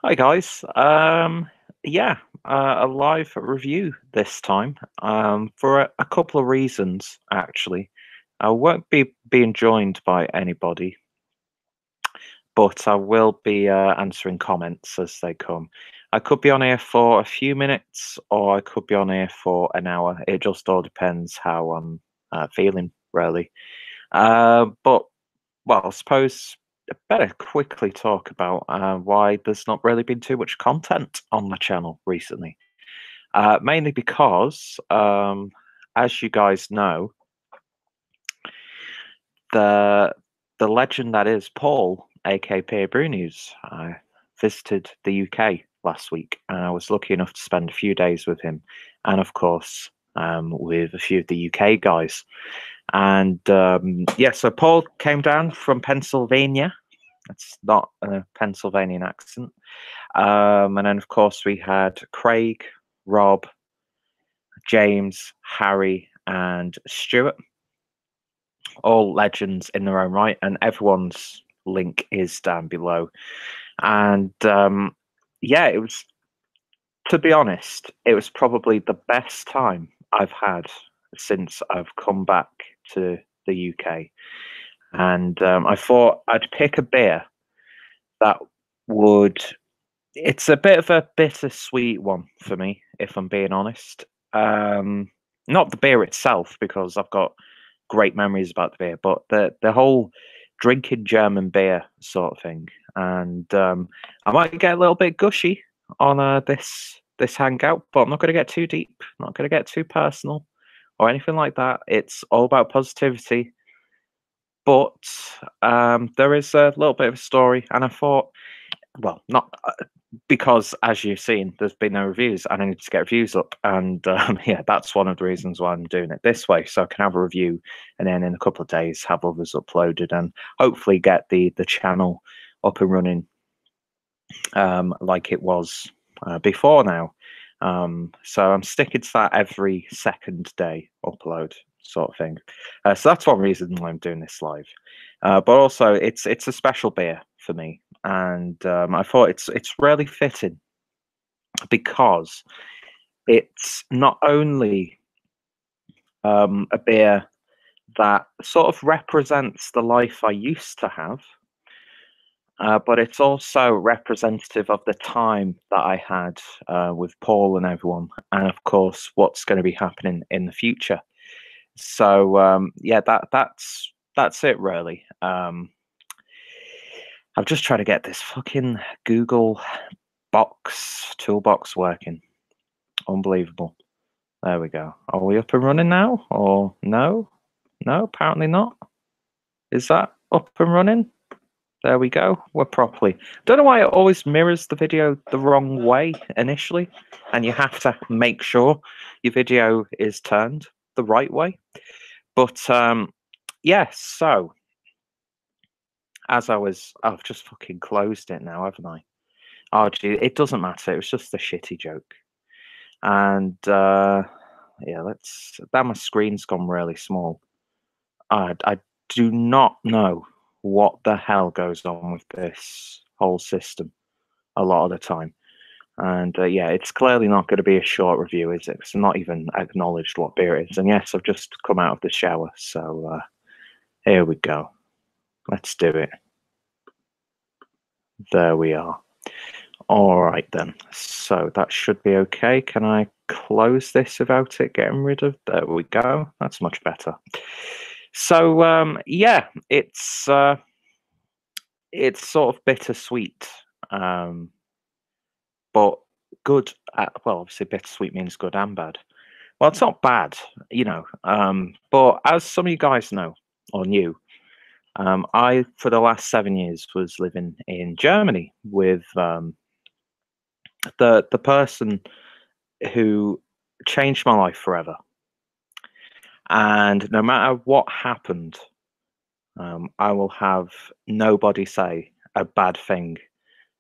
Hi guys. Yeah, a live review this time. For a couple of reasons actually. I won't be being joined by anybody, but I will be answering comments as they come. I could be on here for a few minutes, or I could be on here for an hour. It just all depends how I'm feeling, really. But well, I suppose I better quickly talk about why there's not really been too much content on the channel recently. Mainly because, as you guys know, the the legend that is Paul, aka PABrewNews, visited the UK last week, and I was lucky enough to spend a few days with him, and of course, with a few of the UK guys. And yeah, so Paul came down from Pennsylvania. It's not a Pennsylvanian accent. And then, of course, we had Craig, Rob, James, Harry, and Stuart, all legends in their own right, and everyone's link is down below. And yeah, it was, to be honest, it was probably the best time I've had since I've come back to the UK. And I thought I'd pick a beer that would. It's a bit of a bittersweet one for me, if I'm being honest. Not the beer itself, because I've got great memories about the beer, but the whole drinking German beer sort of thing. And I might get a little bit gushy on this hangout, but I'm not going to get too deep, not going to get too personal or anything like that. It's all about positivity. But there is a little bit of a story, and I thought, well, not because, as you've seen, there's been no reviews, and I need to get reviews up, and yeah, that's one of the reasons why I'm doing it this way, so I can have a review, and then in a couple of days have others uploaded, and hopefully get the channel up and running like it was before now. So I'm sticking to that every second day upload sort of thing. So that's one reason why I'm doing this live. But also, it's a special beer for me, and I thought it's really fitting because it's not only a beer that sort of represents the life I used to have, but it's also representative of the time that I had with Paul and everyone, and of course, what's going to be happening in the future. So yeah, that's it really. I'm just trying to get this fucking Google toolbox working. Unbelievable. There we go. Are we up and running now? Or no? No, apparently not. Is that up and running? There we go. We're properly. Don't know why it always mirrors the video the wrong way initially, and you have to make sure your video is turned the right way. But yeah, so as I've just fucking closed it now, haven't I? Oh, gee, it doesn't matter. It was just a shitty joke. And yeah, my screen's gone really small. I do not know what the hell goes on with this whole system a lot of the time. And yeah, it's clearly not going to be a short review, is it? It's not even acknowledged what beer it is. And yes, I've just come out of the shower, so here we go. Let's do it. There we are. All right then. So that should be okay. Can I close this without it getting rid of? There we go. That's much better. So yeah, it's sort of bittersweet, but good. Well, obviously, bittersweet means good and bad. Well, it's not bad, you know. But as some of you guys know or knew, I for the last 7 years was living in Germany with the person who changed my life forever. And no matter what happened, I will have nobody say a bad thing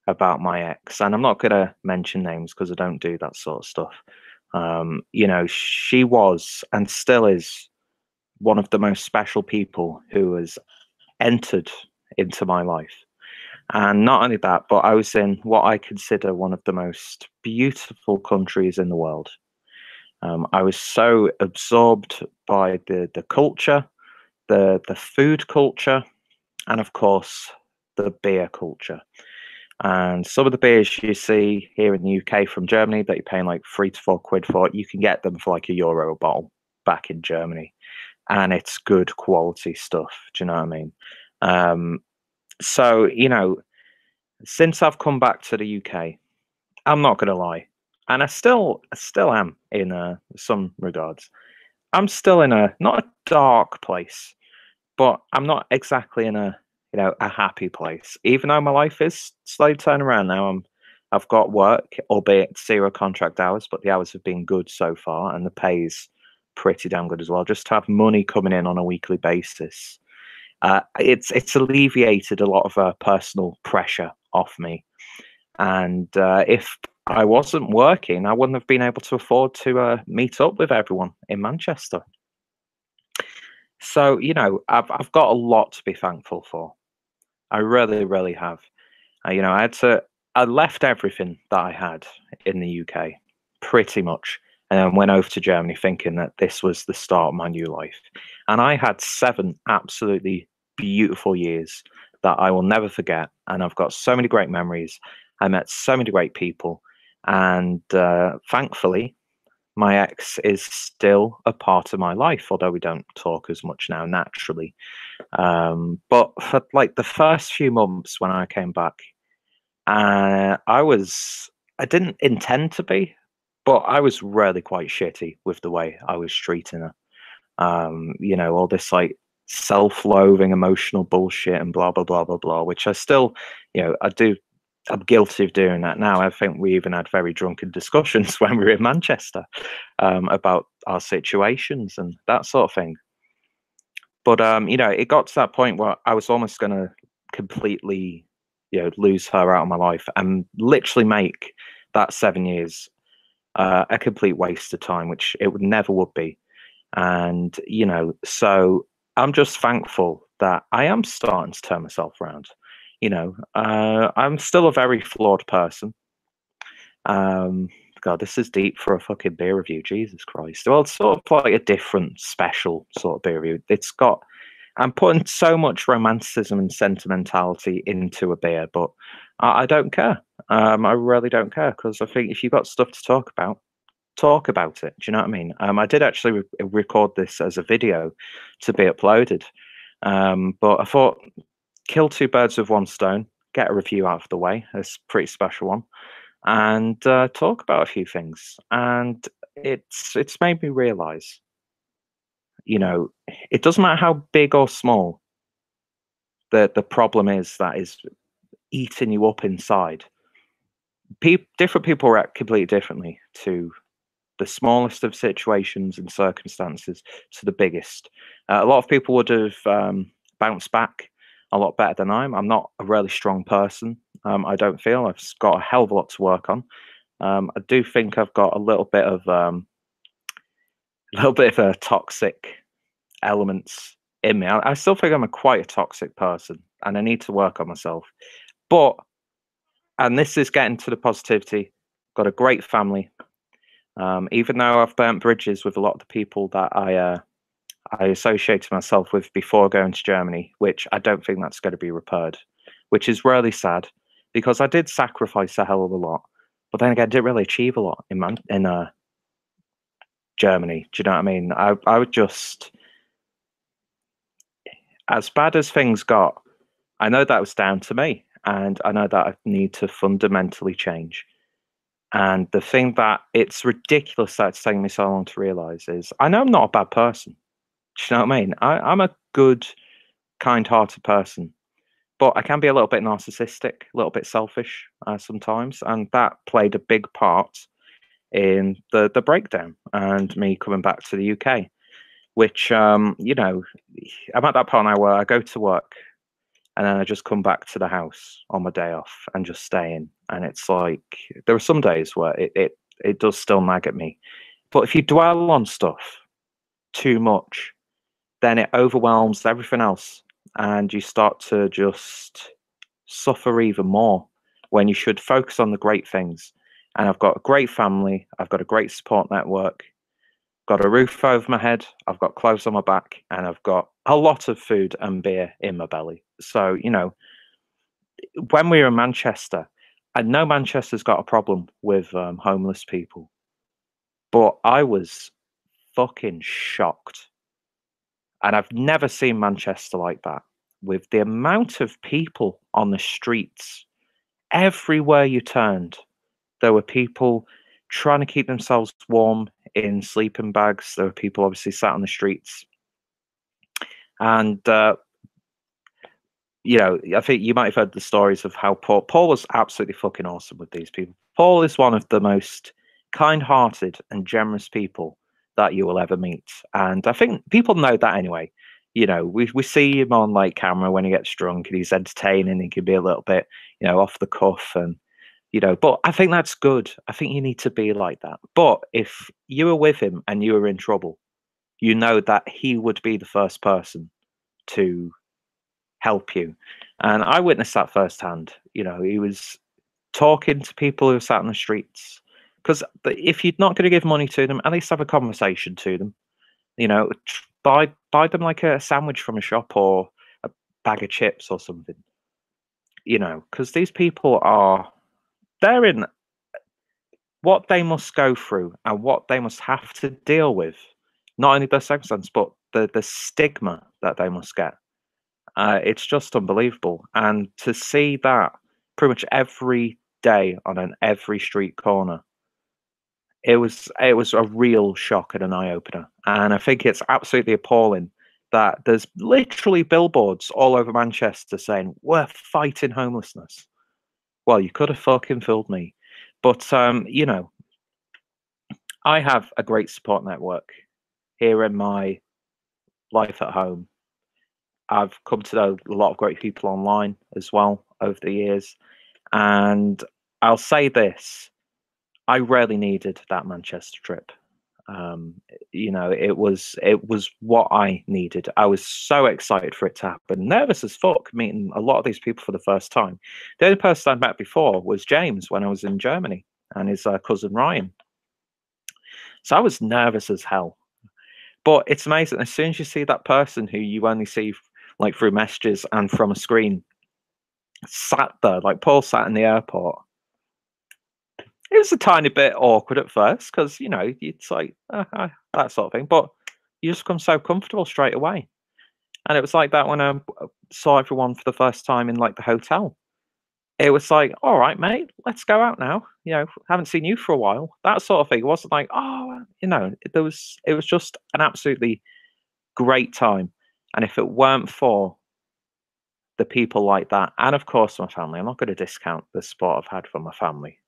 about my ex. And I'm not going to mention names because I don't do that sort of stuff. You know, she was and still is one of the most special people who has entered into my life. And not only that, but I was in what I consider one of the most beautiful countries in the world. I was so absorbed by the culture, the food culture, and of course the beer culture. And some of the beers you see here in the UK from Germany that you're paying like £3 to £4 for, you can get them for like €1 a bottle back in Germany, and it's good quality stuff. Do you know what I mean? So since I've come back to the UK, I'm not gonna lie, and I still am in some regards. I'm still in a not a dark place, but I'm not exactly in a happy place. Even though my life is slowly turning around now, I've got work, albeit 0 contract hours, but the hours have been good so far, and the pay's pretty damn good as well. Just to have money coming in on a weekly basis, it's alleviated a lot of personal pressure off me. And if I wasn't working, I wouldn't have been able to afford to meet up with everyone in Manchester. So I've got a lot to be thankful for. I really, really have. I left everything that I had in the UK, pretty much, and then went over to Germany thinking that this was the start of my new life. And I had 7 absolutely beautiful years that I will never forget. And I've got so many great memories. I met so many great people. And thankfully, my ex is still a part of my life, although we don't talk as much now naturally. But for like the first few months when I came back, I didn't intend to be, but I was really quite shitty with the way I was treating her. All this like self-loathing, emotional bullshit and blah blah blah blah blah, which I still, I do. I'm guilty of doing that now. I think we even had very drunken discussions when we were in Manchester about our situations and that sort of thing. But it got to that point where I was almost going to completely, lose her out of my life and literally make that 7 years a complete waste of time, which it would never would be. And so I'm just thankful that I am starting to turn myself around. I'm still a very flawed person. God, this is deep for a fucking beer review. Jesus Christ. Well, it's sort of like a different, special sort of beer review. I'm putting so much romanticism and sentimentality into a beer, but I don't care. I really don't care, because I think if you've got stuff to talk about it. Do you know what I mean? I did actually record this as a video to be uploaded, but I thought kill 2 birds with 1 stone, get a review out of the way. It's a pretty special one, and talk about a few things. And it's made me realize, it doesn't matter how big or small the problem is that is eating you up inside. Different people react completely differently to the smallest of situations and circumstances to the biggest. A lot of people would have bounced back a lot better than I'm not a really strong person. I don't feel I've got a hell of a lot to work on. I do think I've got a little bit of a toxic elements in me. I still think I'm quite a toxic person, and I need to work on myself. And this is getting to the positivity. Got a great family. Even though I've burnt bridges with a lot of the people that I associated myself with before going to Germany, which I don't think that's going to be repaired, which is really sad, because I did sacrifice a hell of a lot, but then again, I didn't really achieve a lot in Germany. Do you know what I mean? I would just, as bad as things got, I know that was down to me, and I know that I need to fundamentally change. And the thing that it's ridiculous that it's taking me so long to realize is I know I'm not a bad person. Do you know what I mean? I'm a good, kind-hearted person, but I can be a little bit narcissistic, a little bit selfish sometimes, and that played a big part in the breakdown and me coming back to the UK. Which I'm at that part now where I go to work and then I just come back to the house on my day off and just stay in. And it's like there are some days where it does still nag at me. But if you dwell on stuff too much, then it overwhelms everything else, and you start to just suffer even more when you should focus on the great things. And I've got a great family. I've got a great support network. Got a roof over my head. I've got clothes on my back, and I've got a lot of food and beer in my belly. So, you know, when we were in Manchester, I know Manchester's got a problem with homeless people, but I was fucking shocked. And I've never seen Manchester like that, with the amount of people on the streets. Everywhere you turned, there were people trying to keep themselves warm in sleeping bags. There were people obviously sat on the streets. And, you know, I think you might have heard the stories of how Paul was absolutely fucking awesome with these people. Paul is one of the most kind-hearted and generous people that you will ever meet. And I think people know that anyway. You know, we see him on like camera when he gets drunk and he's entertaining. He can be a little bit, you know, off the cuff and, you know, but I think that's good. I think you need to be like that. But if you were with him and you were in trouble, you know that he would be the first person to help you. And I witnessed that firsthand. You know, he was talking to people who sat on the streets. Because if you're not going to give money to them, at least have a conversation to them. You know, buy them like a sandwich from a shop or a bag of chips or something. You know, because these people they're in what they must go through and what they must have to deal with. Not only the circumstance, but the stigma that they must get. It's just unbelievable. And to see that pretty much every day on every street corner, it was a real shock and an eye opener. And I think it's absolutely appalling that there's literally billboards all over Manchester saying we're fighting homelessness. Well, you could have fucking fooled me. But you know, I have a great support network here in my life at home. I've come to know a lot of great people online as well over the years. And I'll say this, I really needed that Manchester trip. You know, it was what I needed. I was so excited for it to happen. Nervous as fuck meeting a lot of these people for the first time. The only person I'd met before was James when I was in Germany, and his cousin Ryan. So I was nervous as hell. But it's amazing. As soon as you see that person who you only see like through messages and from a screen, sat there, like Paul sat in the airport. It was a tiny bit awkward at first because, you know, it's like that sort of thing. But you just become so comfortable straight away. And it was like that when I saw everyone for the first time in like the hotel. It was like, all right, mate, let's go out now. You know, haven't seen you for a while. That sort of thing. It wasn't like, oh, you know, it was just an absolutely great time. And if it weren't for the people like that, and of course my family, I'm not going to discount the support I've had from my family.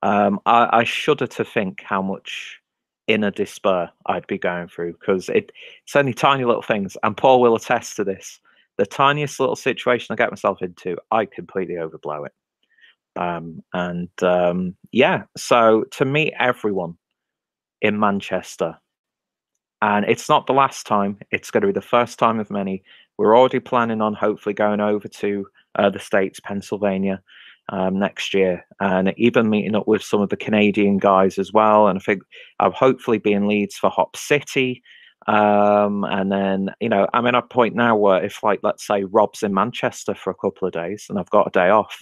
I shudder to think how much inner despair I'd be going through because it's only tiny little things, and Paul will attest to this. The tiniest little situation I get myself into, I completely overblow it. Yeah, so to meet everyone in Manchester, and it's not the last time, it's going to be the first time of many. We're already planning on hopefully going over to the States, Pennsylvania, next year, and even meeting up with some of the Canadian guys as well. And I think I'll hopefully be in Leeds for Hop City. And then, you know, I'm in a point now where if, like, let's say Rob's in Manchester for a couple of days and I've got a day off,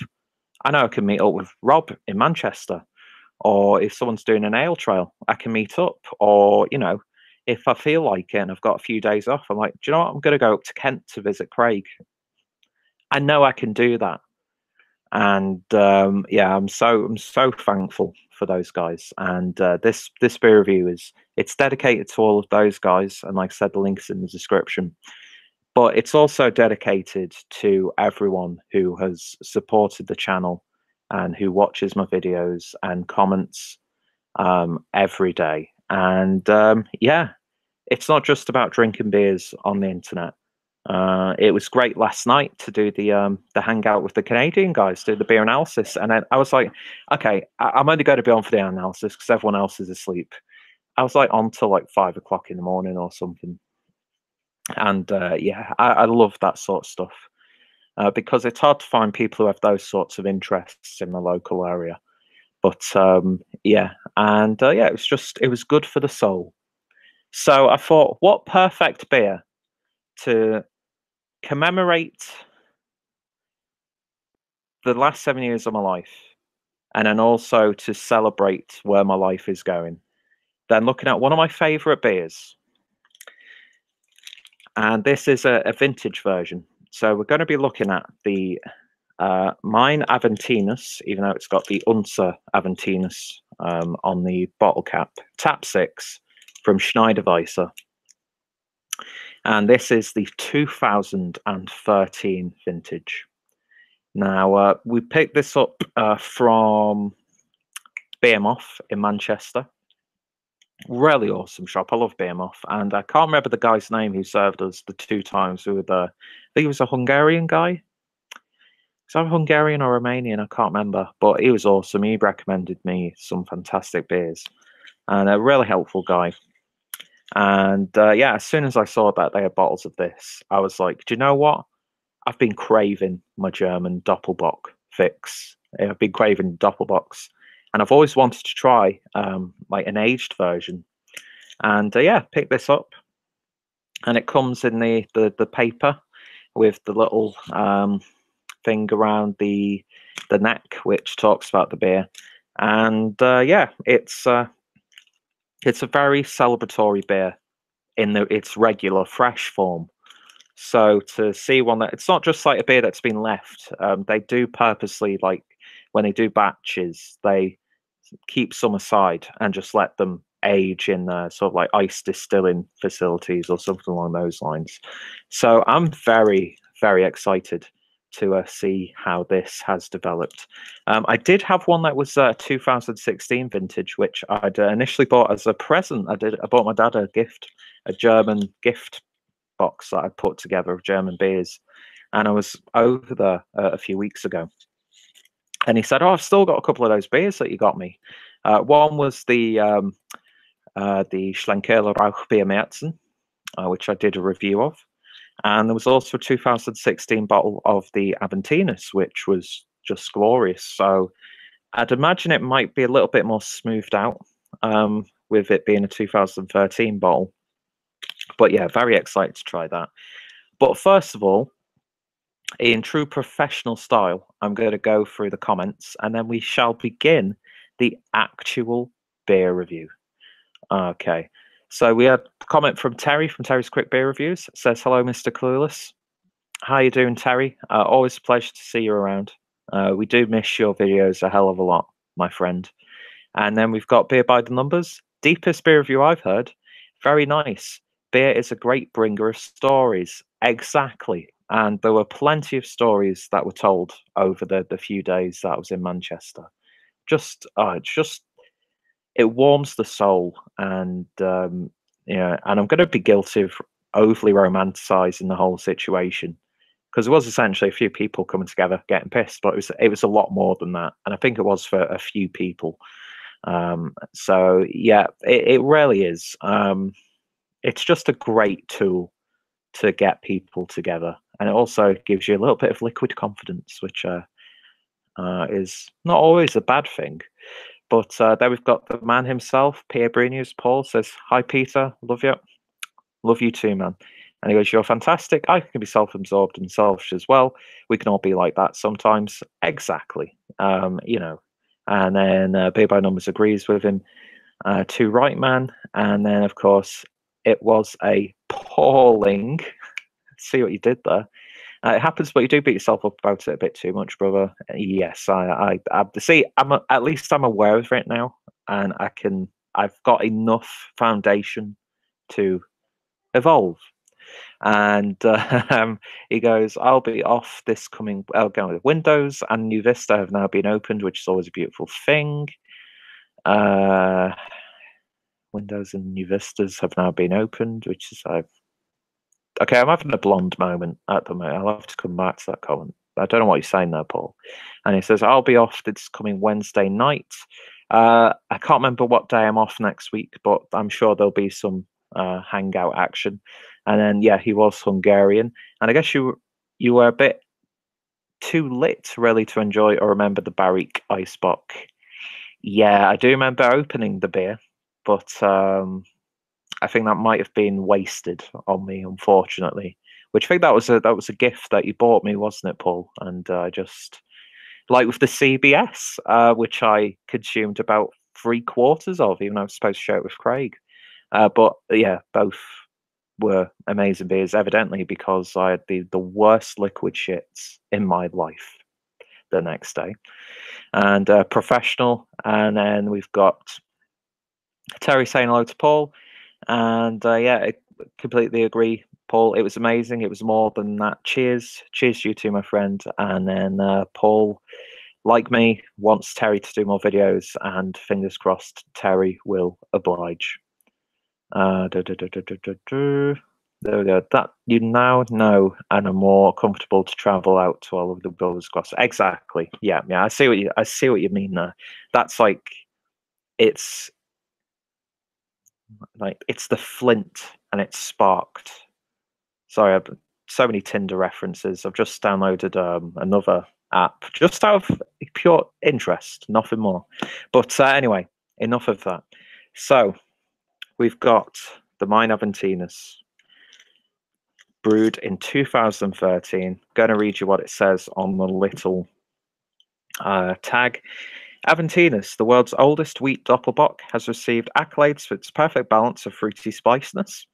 I know I can meet up with Rob in Manchester. Or if someone's doing an ale trail, I can meet up. Or, you know, if I feel like it and I've got a few days off, I'm like, do you know what? I'm going to go up to Kent to visit Craig. I know I can do that. And yeah, I'm so thankful for those guys. And this beer review it's dedicated to all of those guys. And like I said, the link's in the description. But it's also dedicated to everyone who has supported the channel and who watches my videos and comments every day. And yeah, it's not just about drinking beers on the internet. It was great last night to do the hangout with the Canadian guys, do the beer analysis, and then I was like, okay, I'm only going to be on for the analysis because everyone else is asleep. I was like on till like 5 o'clock in the morning or something, and yeah, I love that sort of stuff. because it's hard to find people who have those sorts of interests in the local area. But yeah, and yeah, it was good for the soul. So I thought, what perfect beer to commemorate the last 7 years of my life, and then also to celebrate where my life is going. Then looking at one of my favourite beers, and this is a vintage version. So we're going to be looking at the mine Aventinus, even though it's got the Unser Aventinus on the bottle cap, TAP6 from Schneider Weisse. And this is the 2013 vintage. Now, we picked this up from Beermoth in Manchester. Really awesome shop. I love Beermoth. And I can't remember the guy's name who served us the 2 times we were there. I think he was a Hungarian guy. Is that Hungarian or Romanian? I can't remember. But he was awesome. He recommended me some fantastic beers. And a really helpful guy. And yeah, as soon as I saw that they had bottles of this, I was like, do you know what? I've been craving my German Doppelbock fix. I've been craving Doppelbocks. And I've always wanted to try like an aged version. And yeah, pick this up. And it comes in the paper with the little thing around the neck, which talks about the beer. And yeah, it's a very celebratory beer in its regular fresh form. So to see one that it's not just like a beer that's been left. They do purposely, like when they do batches, they keep some aside and just let them age in sort of like ice distilling facilities or something along those lines. So I'm very, very excited to see how this has developed. I did have one that was 2016 vintage, which I'd initially bought as a present. I bought my dad a German gift box that I put together of German beers, and I was over there a few weeks ago, and he said, "Oh, I've still got a couple of those beers that you got me." One was the Schlenkerla Rauchbiermärzen, which I did a review of, and there was also a 2016 bottle of the Aventinus, which was just glorious. So I'd imagine it might be a little bit more smoothed out with it being a 2013 bottle. But yeah, very excited to try that. But first of all, in true professional style, I'm going to go through the comments and then we shall begin the actual beer review. Okay, so we had a comment from Terry from Terry's Quick Beer Reviews. It says, hello, Mr. Clueless. How you doing, Terry? Always a pleasure to see you around. We do miss your videos a hell of a lot, my friend. And then we've got Beer by the Numbers. Deepest beer review I've heard. Very nice. Beer is a great bringer of stories. Exactly. And there were plenty of stories that were told over the few days that I was in Manchester. It warms the soul. And, yeah, and I'm going to be guilty of overly romanticizing the whole situation, because it was essentially a few people coming together getting pissed, but it was a lot more than that. And I think it was for a few people. So yeah, it really is. It's just a great tool to get people together, and it also gives you a little bit of liquid confidence, which is not always a bad thing. But there we've got the man himself, PABrewNews. Paul says, "Hi Peter, love you too, man." And he goes, "You're fantastic. I can be self-absorbed and selfish as well. We can all be like that sometimes." Exactly. You know. And then Beer by Numbers agrees with him. To right man. And then of course it was a appalling. See what you did there. It happens, but you do beat yourself up about it a bit too much, brother. Yes, I see. At least I'm aware of it now, and I've got enough foundation to evolve. And he goes, "I'll be off this coming. I'll go with Windows and New Vista have now been opened, which is always a beautiful thing. Windows and New Vistas have now been opened, which is okay. I'm having a blonde moment at the moment. I'll have to come back to that comment. I don't know what he's saying there, Paul." And he says, "I'll be off this coming Wednesday night. I can't remember what day I'm off next week, but I'm sure there'll be some hangout action." And then yeah, he was Hungarian, and I guess you were a bit too lit really to enjoy or remember the Barrique Icebox. Yeah, I do remember opening the beer, but I think that might have been wasted on me, unfortunately. Which I think that was a gift that you bought me, wasn't it, Paul? And just like with the CBS, which I consumed about 3/4 of, even though I was supposed to share it with Craig. But yeah, both were amazing beers, evidently, because I had the worst liquid shits in my life the next day. And Professional, and then we've got Terry saying hello to Paul. And yeah, I completely agree, Paul. It was amazing. It was more than that. Cheers. Cheers to you too, my friend. And then Paul, like me, wants Terry to do more videos, and fingers crossed Terry will oblige. There we go. That you now know and are more comfortable to travel out to all of the Brothers Cross. Exactly. Yeah, yeah. I see what you mean there. That's like it's the flint and it's sparked. Sorry, I've so many Tinder references. I've just downloaded another app just out of pure interest, nothing more. But anyway, enough of that. So we've got the Mine Aventinus, brewed in 2013. Going to read you what it says on the little tag. Aventinus, the world's oldest wheat doppelbock, has received accolades for its perfect balance of fruity spiciness,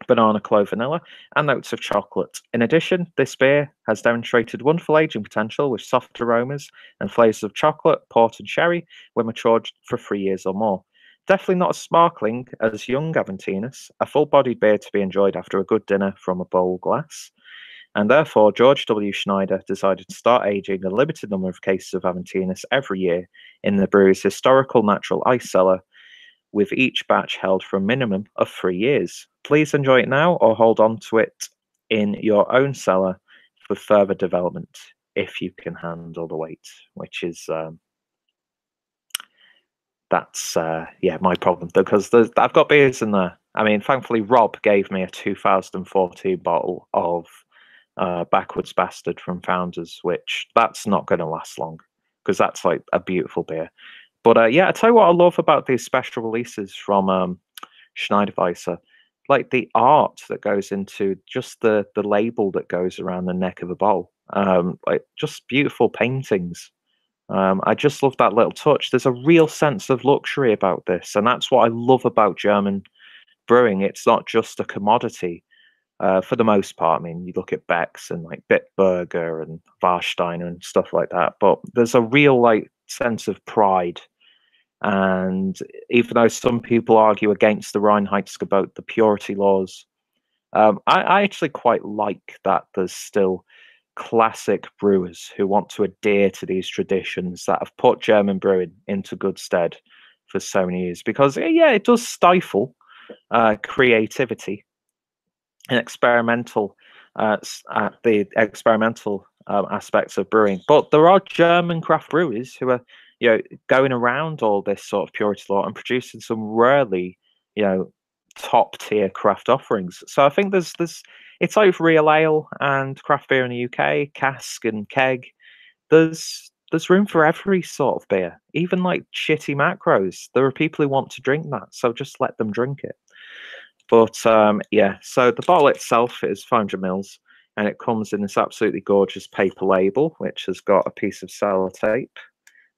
banana, clove, vanilla, and notes of chocolate. In addition, this beer has demonstrated wonderful aging potential with soft aromas and flavors of chocolate, port, and sherry when matured for 3 years or more. Definitely not as sparkling as young Aventinus, a full-bodied beer to be enjoyed after a good dinner from a bowl glass. And therefore, George W. Schneider decided to start aging a limited number of cases of Aventinus every year in the brewery's historical natural ice cellar, with each batch held for a minimum of 3 years. Please enjoy it now or hold on to it in your own cellar for further development if you can handle the wait, which is that's yeah, my problem, because I've got beers in there. I mean, thankfully Rob gave me a 2014 bottle of Backwards Bastard from Founders, which that's not going to last long because that's like a beautiful beer. But yeah, I tell you what I love about these special releases from Schneider Weisse, like the art that goes into just the label that goes around the neck of a bowl, like just beautiful paintings. I just love that little touch. There's a real sense of luxury about this, and that's what I love about German brewing. It's not just a commodity. For the most part, I mean, you look at Beck's and like Bitburger and Warsteiner and stuff like that, but there's a real like sense of pride. And even though some people argue against the Reinheitsgebot, the purity laws, I actually quite like that there's still classic brewers who want to adhere to these traditions that have put German brewing into good stead for so many years. Because yeah, it does stifle creativity and experimental, the experimental aspects of brewing. But there are German craft brewers who are, going around all this sort of purity law and producing some really, top tier craft offerings. So I think there's it's like real ale and craft beer in the UK, cask and keg. There's room for every sort of beer, even like shitty macros. There are people who want to drink that, so just let them drink it. But yeah, so the bottle itself is 500 mils, and it comes in this absolutely gorgeous paper label, which has got a piece of sellotape.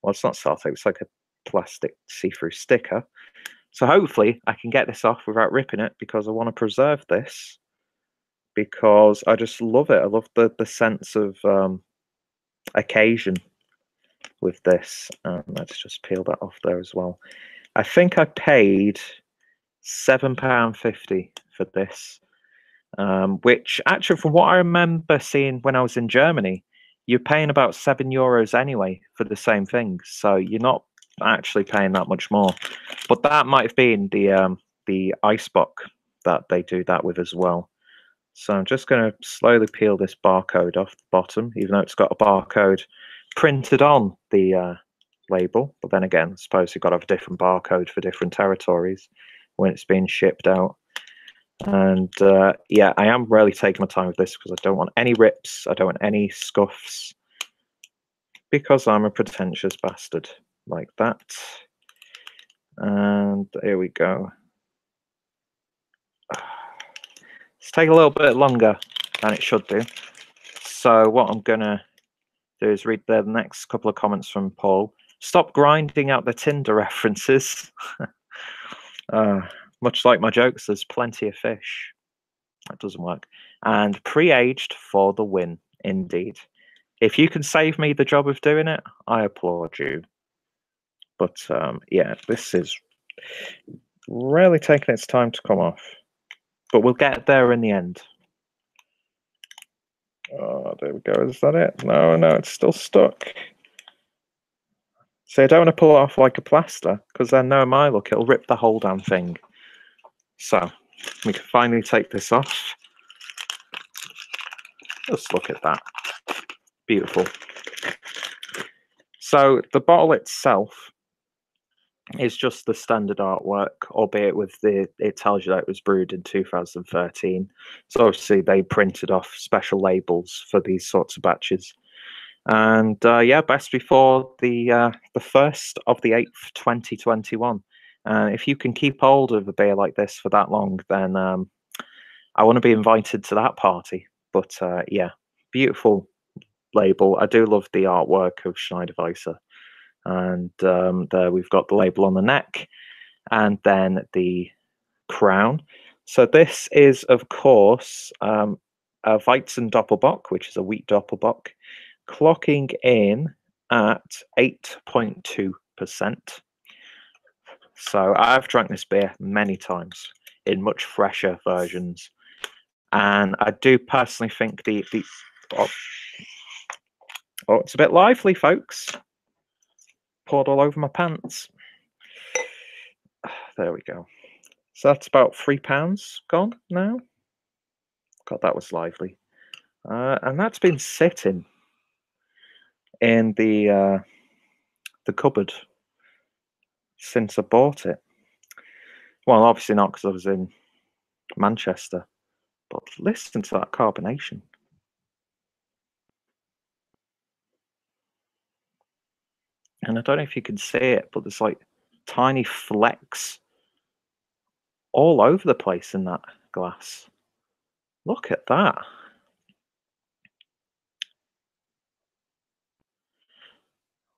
Well, it's not sellotape; it's like a plastic see-through sticker. So hopefully, I can get this off without ripping it, because I want to preserve this, because I just love it. I love the sense of occasion with this. Let's just peel that off there as well. I think I paid £7.50 for this, which actually, from what I remember seeing when I was in Germany, you're paying about €7 anyway for the same thing. So you're not actually paying that much more. But that might have been the Icebox that they do that with as well. So I'm just going to slowly peel this barcode off the bottom, even though it's got a barcode printed on the label. But then again, I suppose you've got to have a different barcode for different territories when it's being shipped out. And yeah, I am really taking my time with this because I don't want any rips, I don't want any scuffs. because I'm a pretentious bastard like that. And here we go. It's taking a little bit longer than it should do. So what I'm gonna do is read the next couple of comments from Paul. Stop grinding out the Tinder references. Much like my jokes, there's plenty of fish. That doesn't work. And pre-aged for the win, indeed. If you can save me the job of doing it, I applaud you. But yeah, this is really taking its time to come off. But we'll get there in the end. Oh, there we go. Is that it? No, it's still stuck. So I don't want to pull it off like a plaster, because then no my luck, it'll rip the whole damn thing. So we can finally take this off. Just look at that. Beautiful. So the bottle itself is just the standard artwork, albeit with it tells you that it was brewed in 2013. So obviously they printed off special labels for these sorts of batches. And yeah, best before the 1st of the 8th, 2021. If you can keep hold of a beer like this for that long, then I want to be invited to that party. But yeah, beautiful label. I do love the artwork of Schneider Weisse. And there we've got the label on the neck and then the crown. So this is, of course, a Weizen Doppelbock, which is a wheat Doppelbock, clocking in at 8.2%. So I've drank this beer many times in much fresher versions. And I do personally think oh, it's a bit lively, folks. Poured all over my pants. There we go. So that's about £3 gone now. God, that was lively. And that's been sitting in the cupboard since I bought it. Well, obviously not because I was in Manchester. But listen to that carbonation. And I don't know if you can see it, but there's like tiny flecks all over the place in that glass. Look at that.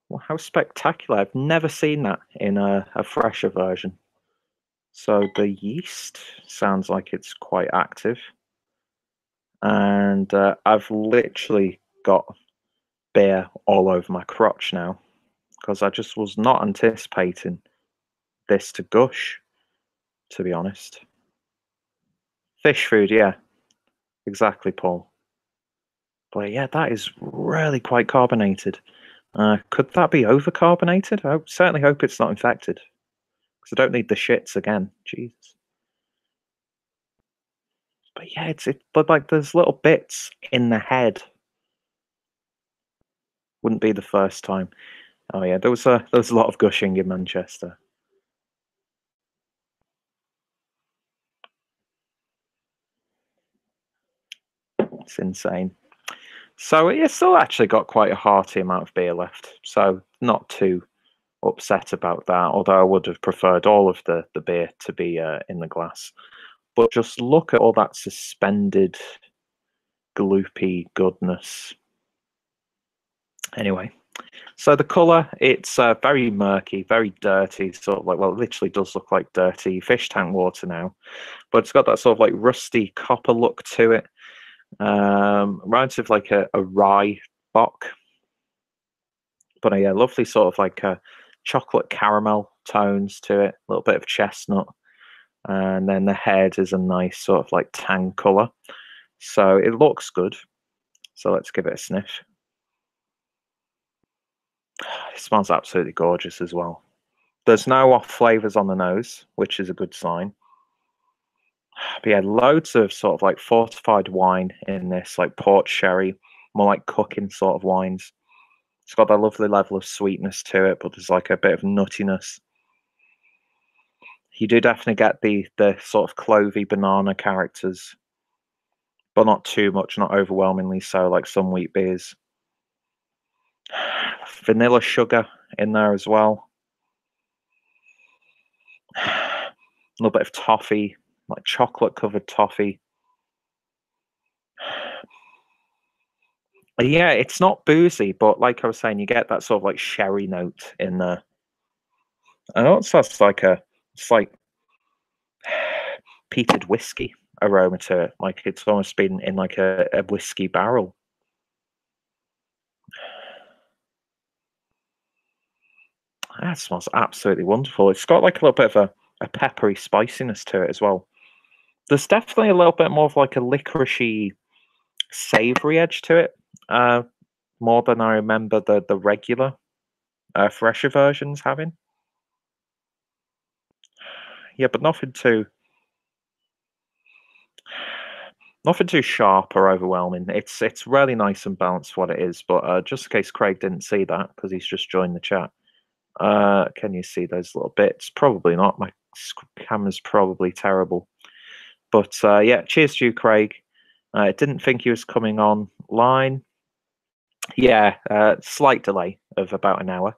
Well, how spectacular. I've never seen that in a fresher version. So the yeast sounds like it's quite active. And I've literally got beer all over my crotch now because I just was not anticipating this to gush, to be honest. Fish food, yeah. Exactly, Paul. But yeah, that is really quite carbonated. Could that be overcarbonated? I certainly hope it's not infected. Because I don't need the shits again. Jesus. But yeah, but like there's little bits in the head. Wouldn't be the first time. Oh yeah, there was a lot of gushing in Manchester. It's insane. So it's still actually got quite a hearty amount of beer left. So not too upset about that, although I would have preferred all of the beer to be in the glass. But just look at all that suspended, gloopy goodness. Anyway, so the colour, it's very murky, very dirty, sort of like, well, it literally does look like dirty fish tank water now. But it's got that sort of like rusty copper look to it. Reminds of like a rye bock. But yeah, lovely sort of like chocolate caramel tones to it, a little bit of chestnut. And then the head is a nice sort of like tan colour. So it looks good. So let's give it a sniff. It smells absolutely gorgeous as well. There's no off flavours on the nose, which is a good sign. But yeah, loads of sort of like fortified wine in this, like port sherry, more like cooking sort of wines. It's got that lovely level of sweetness to it, but there's like a bit of nuttiness. You do definitely get the sort of clovey banana characters, but not too much, not overwhelmingly so, like some wheat beers. vanilla sugar in there as well. A little bit of toffee, like chocolate covered toffee. Yeah, it's not boozy, but like I was saying, you get that sort of like sherry note in there. And also it's like peated whiskey aroma to it. Like it's almost been in like a whiskey barrel. That smells absolutely wonderful. It's got like a little bit of a peppery spiciness to it as well. There's definitely a little bit more of like a licoricey, savoury edge to it. More than I remember the regular, fresher versions having. Yeah, but nothing too sharp or overwhelming. It's really nice and balanced for what it is. But just in case Craig didn't see that because he's just joined the chat, can you see those little bits? Probably not. My camera's probably terrible. But yeah, cheers to you, Craig. I didn't think he was coming online. Yeah, slight delay of about an hour.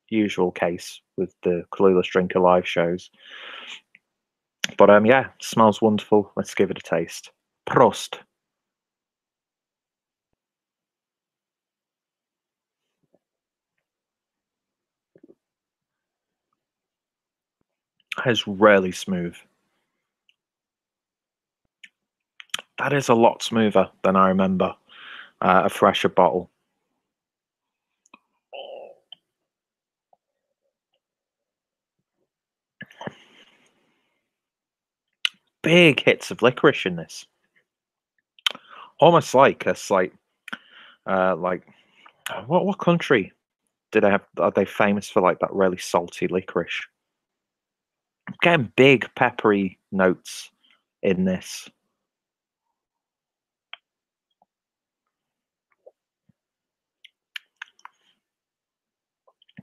Usual case with the Clueless Drinker live shows. But yeah, smells wonderful. Let's give it a taste. Prost. That is really smooth. That is a lot smoother than I remember a fresher bottle. Big hits of licorice in this. Almost like a slight, like, what country did they have? Are they famous for like that really salty licorice? I'm getting big peppery notes in this.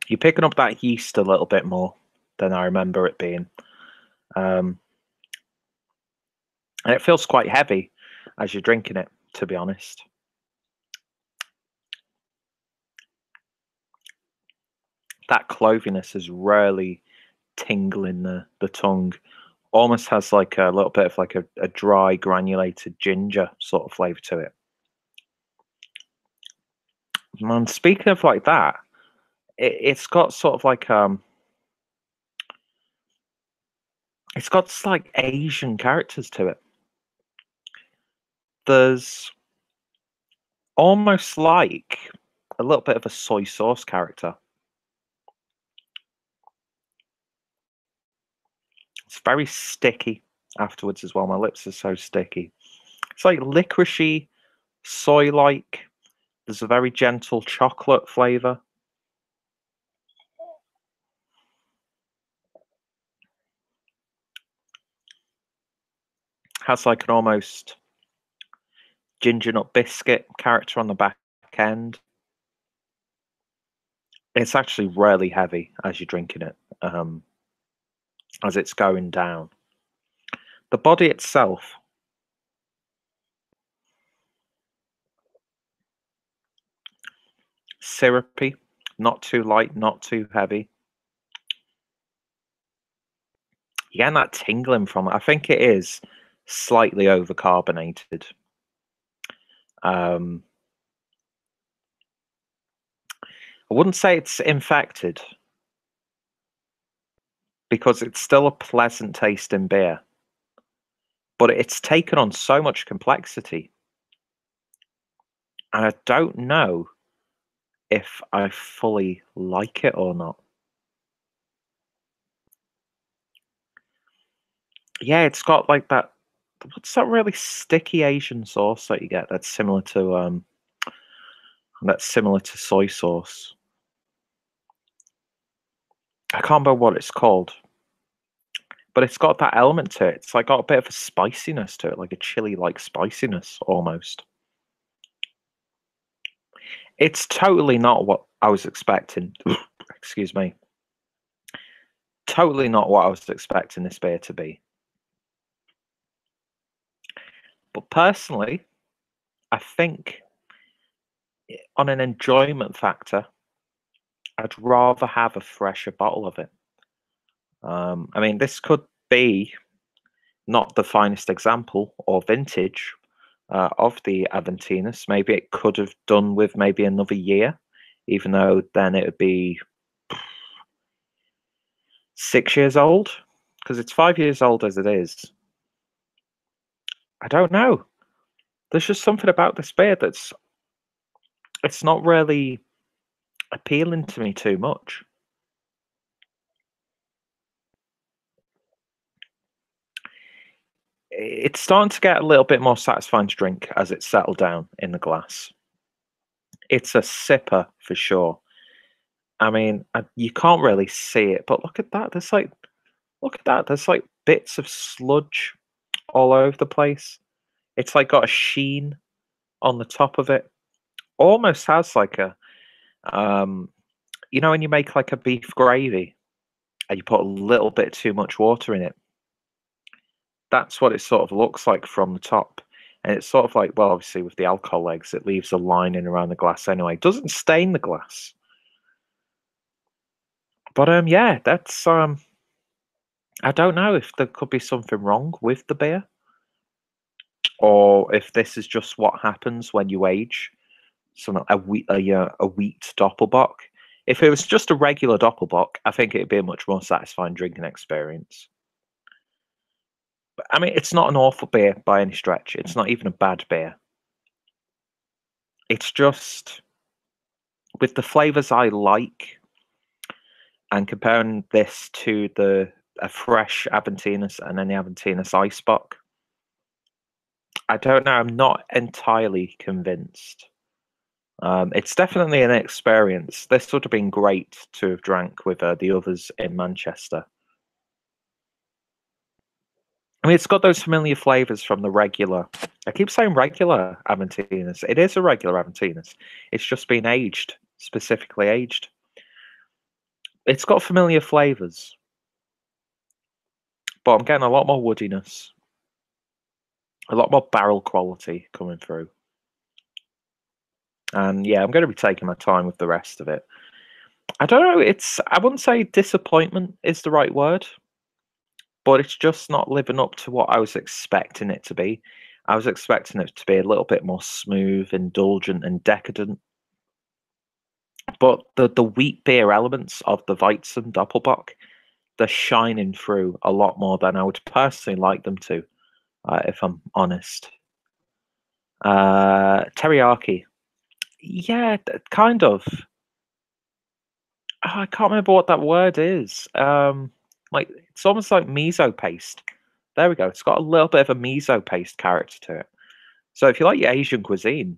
You're picking up that yeast a little bit more than I remember it being. And it feels quite heavy as you're drinking it, to be honest. That cloviness is really tingling the tongue. Almost has like a little bit of like a dry, granulated ginger sort of flavour to it. Man, speaking of like that, it's got sort of like it's got like Asian characters to it. There's almost like a little bit of a soy sauce character. It's very sticky afterwards as well. My lips are so sticky. It's like licoricey, soy-like. There's a very gentle chocolate flavour. Has like an almost ginger nut biscuit character on the back end. It's actually really heavy as you're drinking it, as it's going down. The body itself, syrupy, not too light, not too heavy. You get that tingling from it. I think it is slightly overcarbonated. I wouldn't say it's infected because it's still a pleasant tasting beer, but it's taken on so much complexity. And I don't know if I fully like it or not. Yeah, it's got like that. What's that really sticky Asian sauce that you get? That's similar to soy sauce. I can't remember what it's called, but it's got that element to it. It's like got a bit of a spiciness to it, like a chili-like spiciness almost. It's totally not what I was expecting. Excuse me. Totally not what I was expecting this beer to be. But personally, I think on an enjoyment factor, I'd rather have a fresher bottle of it. I mean, this could be not the finest example or vintage of the Aventinus. Maybe it could have done with maybe another year, even though then it would be 6 years old, because it's 5 years old as it is. I don't know. There's just something about this beer it's not really appealing to me too much. It's starting to get a little bit more satisfying to drink as it's settled down in the glass. It's a sipper for sure. I mean, you can't really see it, but look at that. Look at that. There's like bits of sludge all over the place. It's like got a sheen on the top of it. Almost has like a, you know, when you make like a beef gravy and you put a little bit too much water in it. That's what it sort of looks like from the top. And it's sort of like, well, obviously with the alcohol legs, it leaves a lining around the glass anyway. It doesn't stain the glass. But yeah, that's I don't know if there could be something wrong with the beer, or if this is just what happens when you age a wheat Doppelbock. If it was just a regular Doppelbock, I think it'd be a much more satisfying drinking experience. But I mean, it's not an awful beer by any stretch. It's not even a bad beer. It's just with the flavors I like, and comparing this to a fresh Aventinus and then the Aventinus Icebox, I don't know. I'm not entirely convinced. It's definitely an experience. This would have been great to have drank with the others in Manchester. I mean, it's got those familiar flavors from the regular. I keep saying regular Aventinus. It is a regular Aventinus. It's just been aged, specifically aged. It's got familiar flavors, but I'm getting a lot more woodiness, a lot more barrel quality coming through. And yeah, I'm going to be taking my time with the rest of it. I don't know. I wouldn't say disappointment is the right word, but it's just not living up to what I was expecting it to be. I was expecting it to be a little bit more smooth, indulgent, and decadent. But the wheat beer elements of the Weizen Doppelbock, they're shining through a lot more than I would personally like them to, if I'm honest. Teriyaki. Yeah, kind of. I can't remember what that word is. Like it's almost like miso paste. There we go. It's got a little bit of a miso paste character to it. So if you like your Asian cuisine,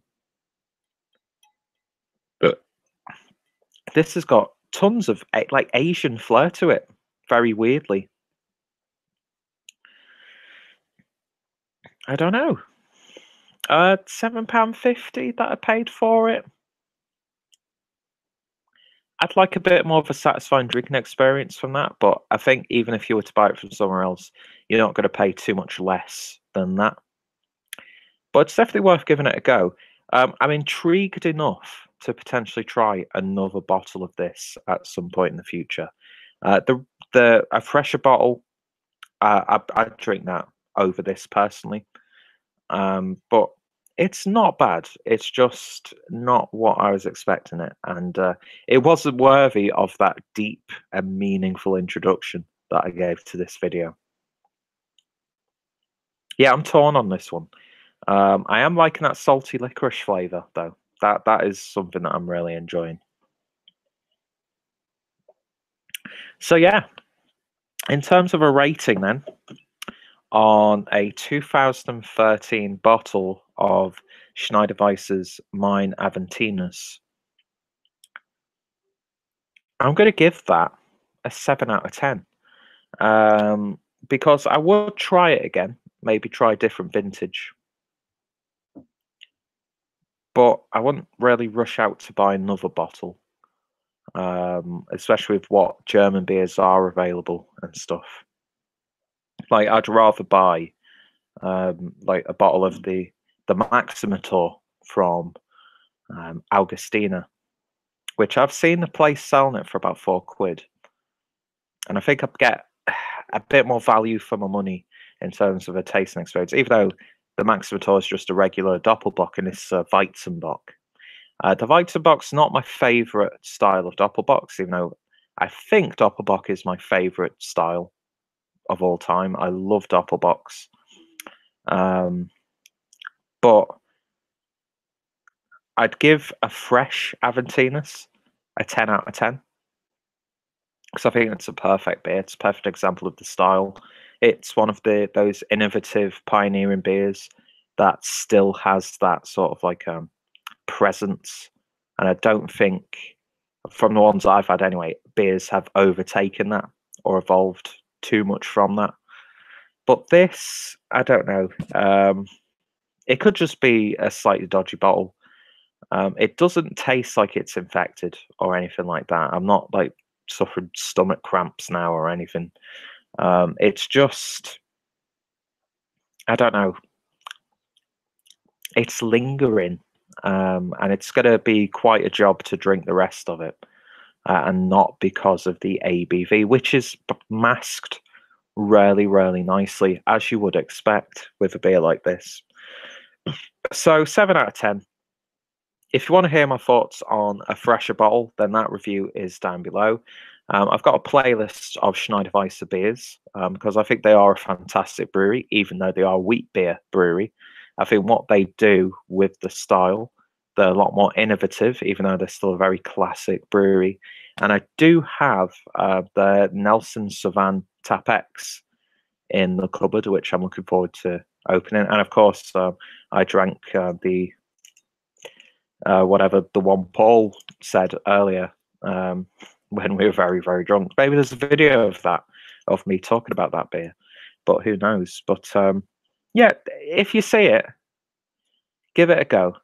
this has got tons of like Asian flair to it. Very weirdly. I don't know. £7.50 that I paid for it. I'd like a bit more of a satisfying drinking experience from that, but I think even if you were to buy it from somewhere else, you're not going to pay too much less than that. But it's definitely worth giving it a go. I'm intrigued enough to potentially try another bottle of this at some point in the future. A fresher bottle, I'd drink that over this personally. But it's not bad. It's just not what I was expecting it, and it wasn't worthy of that deep and meaningful introduction that I gave to this video. Yeah, I'm torn on this one. I am liking that salty licorice flavor, though. That is something that I'm really enjoying. So yeah, in terms of a rating, then, on a 2013 bottle of Schneider Weisse's Mein Aventinus, I'm going to give that a 7 out of 10. Because I would try it again, maybe try a different vintage. But I wouldn't really rush out to buy another bottle, especially with what German beers are available and stuff. Like, I'd rather buy like a bottle of the Maximator from Augustina, which I've seen the place selling it for about £4. And I think I'd get a bit more value for my money in terms of a tasting experience, even though the Maximator is just a regular Doppelbock and it's a Weizenbock. The Weizenbock's not my favourite style of Doppelbocks, even though I think Doppelbock is my favourite style of all time. I love Doppelbocks. But I'd give a fresh Aventinus a 10 out of 10. Because I think it's a perfect beer. It's a perfect example of the style. It's one of those innovative, pioneering beers that still has that sort of like presence. And I don't think, from the ones I've had anyway, beers have overtaken that or evolved too much from that. But this, I don't know. It could just be a slightly dodgy bottle. It doesn't taste like it's infected or anything like that. I'm not like suffering stomach cramps now or anything. It's just, I don't know. It's lingering, and it's going to be quite a job to drink the rest of it, and not because of the ABV, which is masked really, really nicely, as you would expect with a beer like this. So 7 out of 10. If you want to hear my thoughts on a fresher bottle, then that review is down below. I've got a playlist of Schneider Weisse beers because I think they are a fantastic brewery, even though they are a wheat beer brewery. I think what they do with the style, they're a lot more innovative, even though they're still a very classic brewery. And I do have the Nelson Sauvin TAP6 in the cupboard, which I'm looking forward to opening. And of course, I drank the whatever the one Paul said earlier when we were very, very drunk. Maybe there's a video of that, of me talking about that beer, but who knows? But yeah, if you see it, give it a go.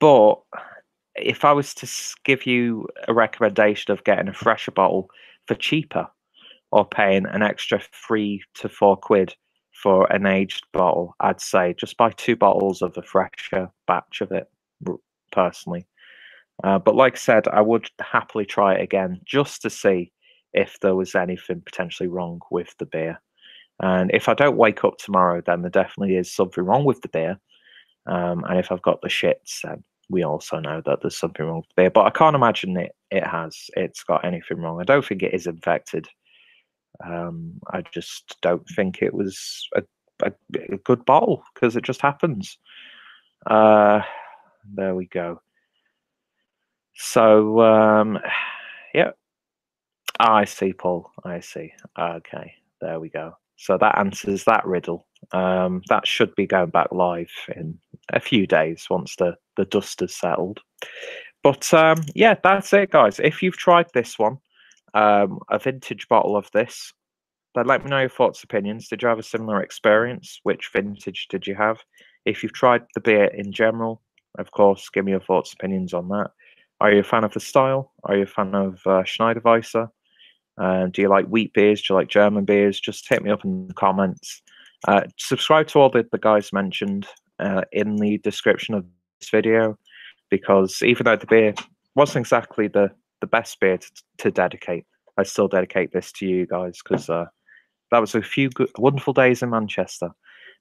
But if I was to give you a recommendation of getting a fresher bottle for cheaper, or paying an extra £3 to £4 for an aged bottle, I'd say just buy 2 bottles of a fresher batch of it, personally. But like I said, I would happily try it again just to see if there was anything potentially wrong with the beer. And if I don't wake up tomorrow, then there definitely is something wrong with the beer. And if I've got the shits, then we also know that there's something wrong with the beer. But I can't imagine it's got anything wrong. I don't think it is infected. I just don't think it was a good bottle because it just happens. There we go. So yeah, I see, Paul. I see. Okay, there we go. So that answers that riddle. That should be going back live in a few days once the dust has settled. But yeah, that's it, guys. If you've tried this one, a vintage bottle of this, then let me know your thoughts, opinions. Did you have a similar experience? Which vintage did you have? If you've tried the beer in general, of course, give me your thoughts, opinions on that. Are you a fan of the style? Are you a fan of Schneider Weisse? Do you like wheat beers? Do you like German beers? Just hit me up in the comments. Subscribe to all the guys mentioned in the description of this video, because even though the beer wasn't exactly the best beer to dedicate, I still dedicate this to you guys because that was a few good, wonderful days in Manchester.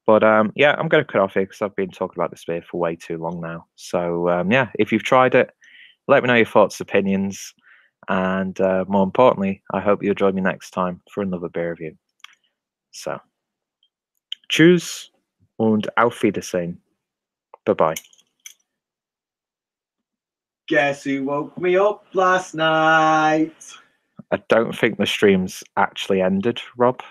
But yeah, I'm going to cut off here because I've been talking about this beer for way too long now. So yeah, if you've tried it, let me know your thoughts, opinions, and more importantly, I hope you'll join me next time for another beer review. So, tschüss und auf Wiedersehen. Bye-bye. Guess who woke me up last night? I don't think the stream's actually ended, Rob.